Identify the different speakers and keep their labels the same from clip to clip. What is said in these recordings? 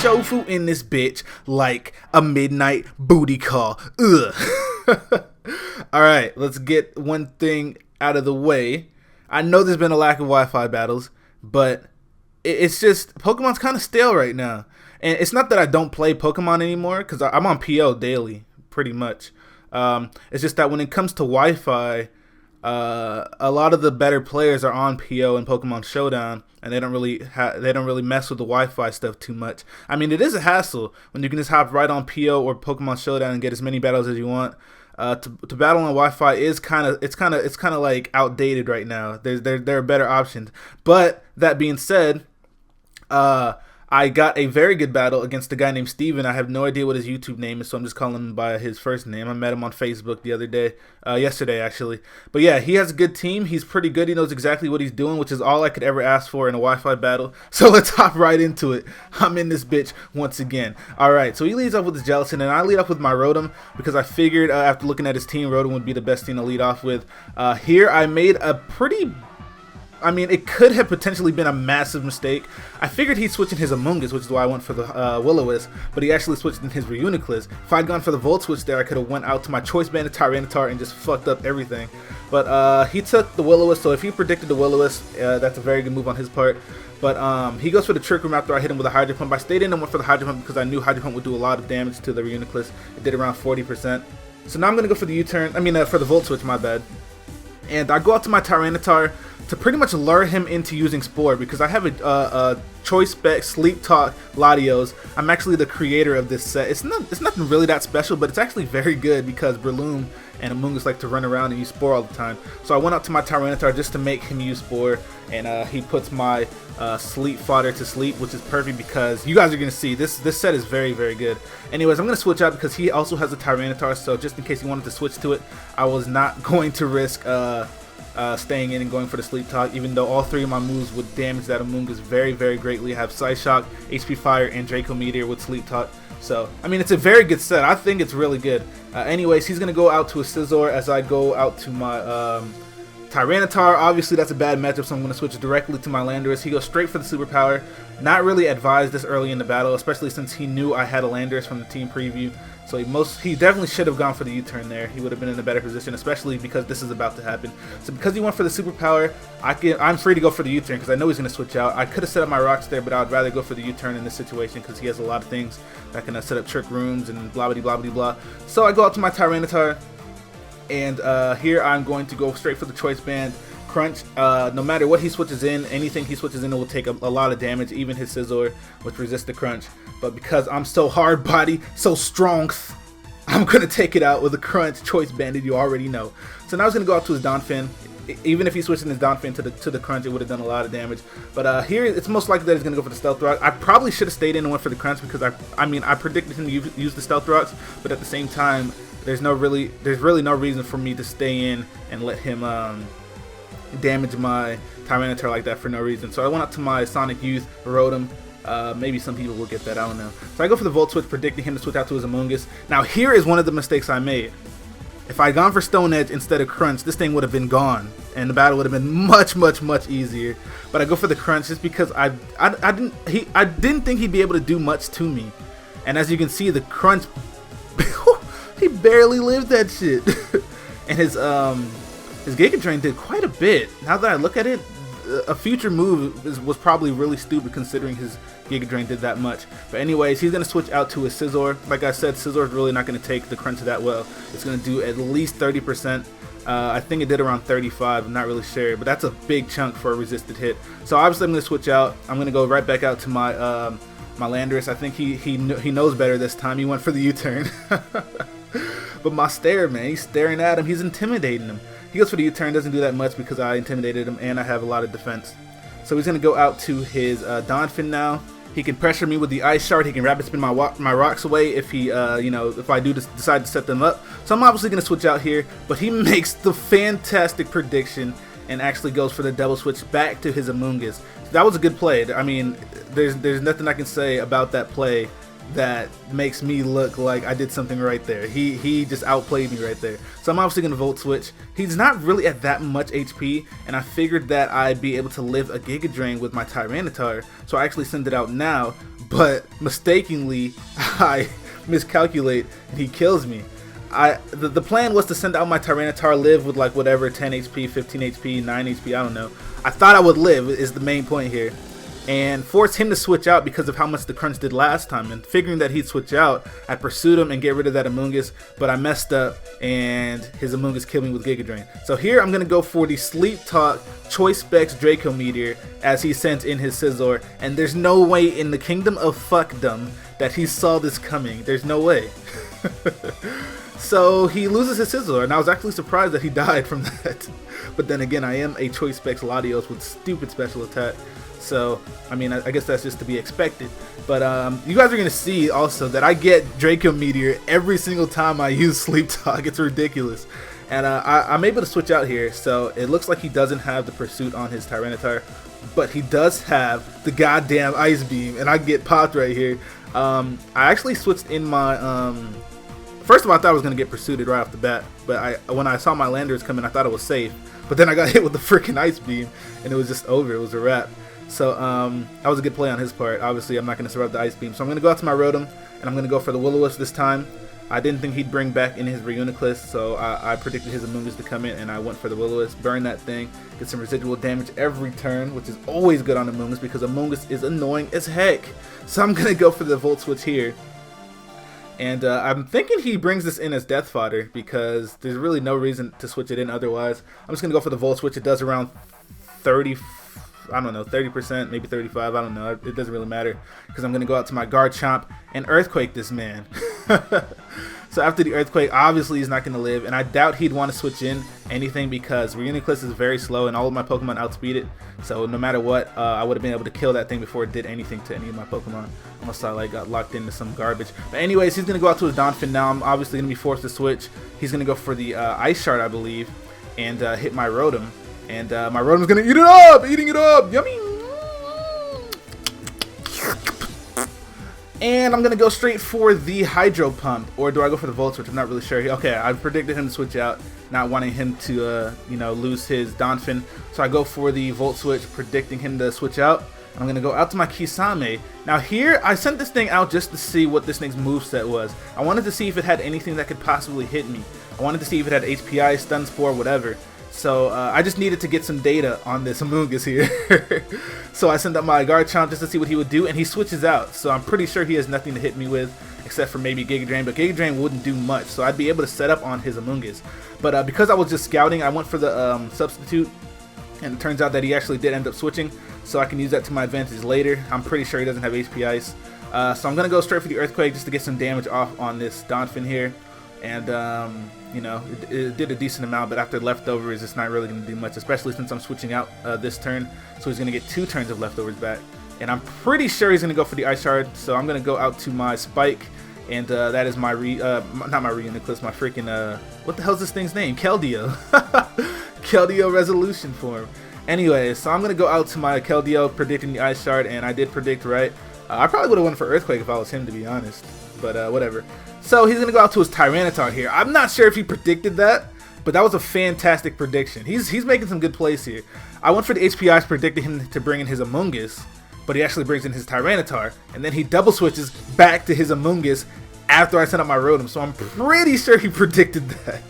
Speaker 1: shofu in this bitch like a midnight booty call. Ugh. Alright, let's get one thing out of the way. I know there's been a lack of Wi-Fi battles, but it's just Pokemon's kind of stale right now. And it's not that I don't play Pokemon anymore, because I'm on PO daily, pretty much. It's just that when it comes to Wi-Fi, a lot of the better players are on PO and Pokemon Showdown, and they don't really mess with the Wi-Fi stuff too much. I mean, it is a hassle when you can just hop right on PO or Pokemon Showdown and get as many battles as you want. To battle on Wi-Fi is kind of like outdated right now. There are better options. But that being said, I got a very good battle against a guy named Steven. I have no idea what his YouTube name is, so I'm just calling him by his first name. I met him on Facebook the other day, yesterday actually. But yeah, he has a good team. He's pretty good. He knows exactly what he's doing, which is all I could ever ask for in a Wi-Fi battle. So let's hop right into it. I'm in this bitch once again. Alright, so he leads off with his Gelatin, and I lead off with my Rotom because I figured after looking at his team, Rotom would be the best team to lead off with. Here I made a pretty... it could have potentially been a massive mistake. I figured he'd switch in his Amoonguss, which is why I went for the Will-O-Wisp, but he actually switched in his Reuniclus. If I'd gone for the Volt Switch there, I could have went out to my Choice Banded Tyranitar and just fucked up everything. But he took the Will-O-Wisp, so if he predicted the Will-O-Wisp, that's a very good move on his part. But he goes for the Trick Room after I hit him with a Hydro Pump. I stayed in and went for the Hydro Pump because I knew Hydro Pump would do a lot of damage to the Reuniclus. It did around 40%. So now I'm going to go for the U-turn, for the Volt Switch, my bad. And I go out to my Tyranitar to pretty much lure him into using Spore because I have a Choice Spec Sleep Talk Latios. I'm actually the creator of this set. It's nothing really that special, but it's actually very good because Breloom and Amoonguss like to run around and use Spore all the time. So I went out to my Tyranitar just to make him use Spore, and he puts my Sleep Fodder to sleep, which is perfect because you guys are going to see this set is very, very good. Anyways, I'm going to switch out because he also has a Tyranitar, so just in case you wanted to switch to it, I was not going to risk staying in and going for the Sleep Talk, even though all three of my moves would damage that Amoonguss very, very greatly. I have Psyshock, HP Fire, and Draco Meteor with Sleep Talk. So, it's a very good set. I think it's really good. Anyways, he's going to go out to a Scizor as I go out to my Tyranitar. Obviously, that's a bad matchup, so I'm going to switch directly to my Landorus. He goes straight for the Superpower. Not really advised this early in the battle, especially since he knew I had a Landorus from the team preview. So he definitely should have gone for the U-turn there. He would have been in a better position, especially because this is about to happen. So because he went for the Superpower, I'm free to go for the U-turn because I know he's going to switch out. I could have set up my rocks there, but I would rather go for the U-turn in this situation because he has a lot of things that can set up trick rooms and blah blah blah blah blah. So I go out to my Tyranitar, and here I'm going to go straight for the Choice Band Crunch. No matter what he switches in, anything he switches in, it will take a lot of damage, even his Scizor, which resists the Crunch. But because I'm so hard body, so strong, I'm going to take it out with a Crunch Choice Banded, you already know. So now he's going to go out to his Donphin. Even if he switched in his Donphin to the Crunch, it would have done a lot of damage. But here, it's most likely that he's going to go for the Stealth Rock. I probably should have stayed in and went for the Crunch because I predicted him to use the Stealth Rocks, but at the same time, there's really no reason for me to stay in and let him damage my Tyranitar like that for no reason. So I went out to my Sonic Youth, Rotom. Maybe some people will get that, I don't know. So I go for the Volt Switch, predicting him to switch out to his Amoonguss. Now here is one of the mistakes I made. If I had gone for Stone Edge instead of Crunch, this thing would have been gone, and the battle would have been much, much, much easier. But I go for the Crunch just because I didn't think he'd be able to do much to me. And as you can see, the Crunch, he barely lived that shit. And his Giga Drain did quite a bit. Now that I look at it, a future move was probably really stupid considering his Giga Drain did that much. But anyways, he's going to switch out to his Scizor. Like I said, Scizor is really not going to take the Crunch that well. It's going to do at least 30%. I think it did around 35. I'm not really sure, but that's a big chunk for a resisted hit. So obviously I'm going to switch out. I'm going to go right back out to my my Landorus. I think he knows better this time. He went for the U-turn. But my stare, man, he's staring at him. He's intimidating him. He goes for the U-turn, doesn't do that much because I intimidated him and I have a lot of defense. So he's going to go out to his Donphin now. He can pressure me with the Ice Shard. He can Rapid Spin my rocks away if he, if I do decide to set them up. So I'm obviously going to switch out here, but he makes the fantastic prediction and actually goes for the double switch back to his Amoonguss. That was a good play. I mean, there's nothing I can say about that play that makes me look like I did something right there. He just outplayed me right there. So I'm obviously going to Volt Switch. He's not really at that much HP, and I figured that I'd be able to live a Giga Drain with my Tyranitar, so I actually send it out now. but mistakenly I miscalculate and he kills me. The plan was to send out my Tyranitar, live with like whatever 10 HP, 15 HP, 9 HP, I don't know. I thought I would live is the main point here, and force him to switch out because of how much the crunch did last time. And figuring that he'd switch out, I pursued him and get rid of that Amoonguss, but I messed up and his Amoonguss killed me with Giga Drain. So here I'm gonna go for the Sleep Talk Choice Specs Draco Meteor as he sends in his Scizor, and there's no way in the kingdom of fuckdom that he saw this coming. There's no way. So he loses his Scizor, and I was actually surprised that he died from that. But then again, I am a Choice Specs Latios with stupid special attack, so I mean, I guess that's just to be expected. But you guys are going to see also that I get Draco Meteor every single time I use Sleep Talk. It's ridiculous. And I'm able to switch out here, so it looks like he doesn't have the Pursuit on his Tyranitar, but he does have the goddamn Ice Beam, and I get popped right here. I actually switched in my... First of all, I thought I was going to get Pursuited right off the bat, but when I saw my Landers come in, I thought it was safe. But then I got hit with the freaking Ice Beam, and it was just over. It was a wrap. So that was a good play on his part. Obviously, I'm not going to survive the Ice Beam. So I'm going to go out to my Rotom, and I'm going to go for the Will-O-Wisp this time. I didn't think he'd bring back in his Reuniclus, so I predicted his Amoonguss to come in, and I went for the Will-O-Wisp. Burn that thing, get some residual damage every turn, which is always good on Amoonguss because Amoonguss is annoying as heck. So I'm going to go for the Volt Switch here. And I'm thinking he brings this in as death fodder because there's really no reason to switch it in otherwise. I'm just going to go for the Volt Switch. It does around 30, I don't know, 30%, maybe 35, I don't know. It doesn't really matter because I'm going to go out to my Garchomp and Earthquake this man. So after the Earthquake, obviously he's not going to live, and I doubt he'd want to switch in anything because Reuniclus is very slow and all of my Pokemon outspeed it. So no matter what, I would have been able to kill that thing before it did anything to any of my Pokemon, unless I like got locked into some garbage. But anyways, he's going to go out to his Donphin now. I'm obviously going to be forced to switch. He's going to go for the Ice Shard, I believe, and hit my Rotom. And my Rotom's going to eat it up! Eating it up! Yummy! And I'm going to go straight for the Hydro Pump, or do I go for the Volt Switch? I'm not really sure. Okay, I predicted him to switch out, not wanting him to, lose his Donphin. So I go for the Volt Switch, predicting him to switch out. I'm going to go out to my Kisame. Now here, I sent this thing out just to see what this thing's moveset was. I wanted to see if it had anything that could possibly hit me. I wanted to see if it had HPI, Stun Spore, whatever. So I just needed to get some data on this Amoonguss here. So I sent out my Garchomp just to see what he would do, and he switches out. So I'm pretty sure he has nothing to hit me with, except for maybe Giga Drain, but Giga Drain wouldn't do much, so I'd be able to set up on his Amoonguss. But because I was just scouting, I went for the Substitute, and it turns out that he actually did end up switching, so I can use that to my advantage later. I'm pretty sure he doesn't have HP Ice. So I'm going to go straight for the Earthquake just to get some damage off on this Donphin here. And, it did a decent amount, but after leftovers, it's not really going to do much, especially since I'm switching out this turn. So he's going to get 2 turns of leftovers back. And I'm pretty sure he's going to go for the Ice Shard, so I'm going to go out to my Spike. And that is my, not my Reuniclus, my freaking, what the hell's this thing's name? Keldeo. Keldeo Resolution form. Anyway, so I'm going to go out to my Keldeo, predicting the Ice Shard, and I did predict right. I probably would have went for Earthquake if I was him, to be honest. But whatever. So he's going to go out to his Tyranitar here. I'm not sure if he predicted that, but that was a fantastic prediction. He's making some good plays here. I went for the HPIs, predicting him to bring in his Amoonguss, but he actually brings in his Tyranitar, and then he double switches back to his Amoonguss after I sent out my Rotom. So I'm pretty sure he predicted that.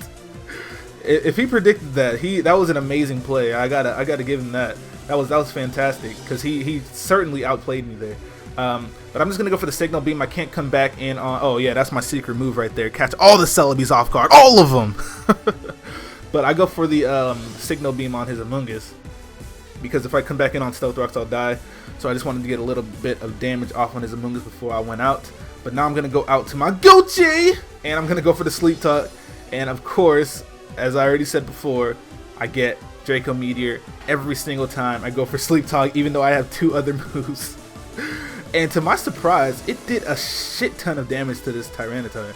Speaker 1: If he predicted that, that was an amazing play. I gotta give him that. That was fantastic because he certainly outplayed me there. But I'm just gonna go for the Signal Beam. I can't come back in on. Oh yeah, that's my secret move right there. Catch all the Celebes off guard, all of them. But I go for the Signal Beam on his Amoonguss because if I come back in on Stealth Rocks, I'll die. So I just wanted to get a little bit of damage off on his Amoonguss before I went out. But now I'm gonna go out to my Gucci, and I'm gonna go for the Sleep Talk. And of course, as I already said before, I get Draco Meteor every single time I go for Sleep Talk, even though I have 2 other moves. And to my surprise, it did a shit ton of damage to this Tyranitar.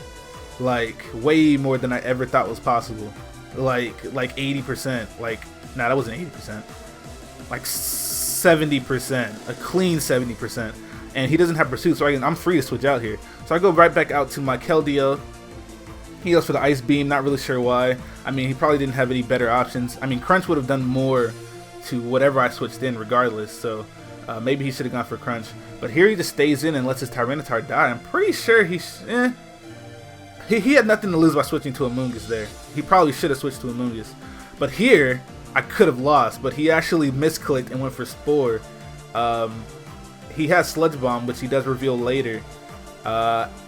Speaker 1: Like, way more than I ever thought was possible. Like 80%. Nah, that wasn't 80%. Like 70%. A clean 70%. And he doesn't have Pursuit, so I'm free to switch out here. So I go right back out to my Keldeo. He goes for the Ice Beam, not really sure why. I mean, he probably didn't have any better options. I mean, Crunch would have done more to whatever I switched in regardless, so Maybe he should have gone for Crunch. But here he just stays in and lets his Tyranitar die. I'm pretty sure he had nothing to lose by switching to Amoonguss there. He probably should have switched to Amoonguss. But here, I could have lost. But he actually misclicked and went for Spore. He has Sludge Bomb, which he does reveal later.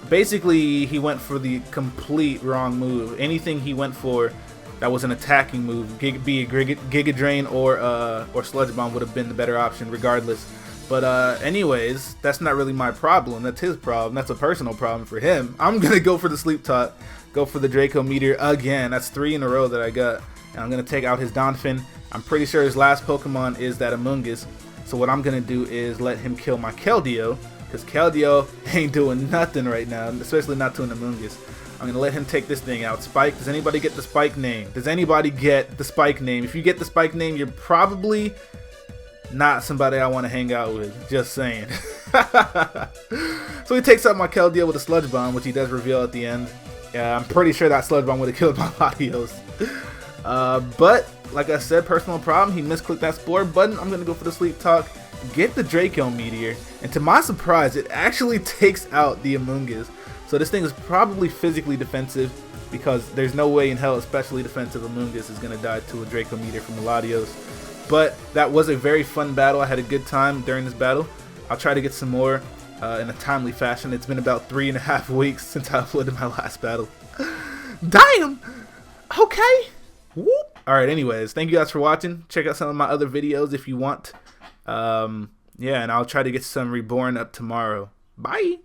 Speaker 1: Basically, he went for the complete wrong move. Anything he went for that was an attacking move, be it Giga Drain or Sludge Bomb, would have been the better option regardless. But anyways, that's not really my problem. That's his problem. That's a personal problem for him. I'm going to go for the Sleep Talk, go for the Draco Meteor again. That's 3 in a row that I got. And I'm going to take out his Donphin. I'm pretty sure his last Pokemon is that Amoonguss. So what I'm going to do is let him kill my Keldeo, because Keldeo ain't doing nothing right now, especially not to an Amoonguss. I'm going to let him take this thing out. Spike, does anybody get the Spike name? Does anybody get the Spike name? If you get the Spike name, you're probably not somebody I want to hang out with. Just saying. So he takes out my Keldeo with a Sludge Bomb, which he does reveal at the end. Yeah, I'm pretty sure that Sludge Bomb would have killed my Latios. But, like I said, personal problem. He misclicked that Spore button. I'm going to go for the Sleep Talk, get the Draco Meteor, and to my surprise, it actually takes out the Amoonguss. So this thing is probably physically defensive, because there's no way in hell especially defensive Amoonguss is going to die to a Draco Meteor from the Latios. But that was a very fun battle. I had a good time during this battle. I'll try to get some more in a timely fashion. It's been about 3.5 weeks since I uploaded my last battle. Damn! Okay! Whoop! Alright, anyways, thank you guys for watching. Check out some of my other videos if you want. Yeah, and I'll try to get some Reborn up tomorrow. Bye!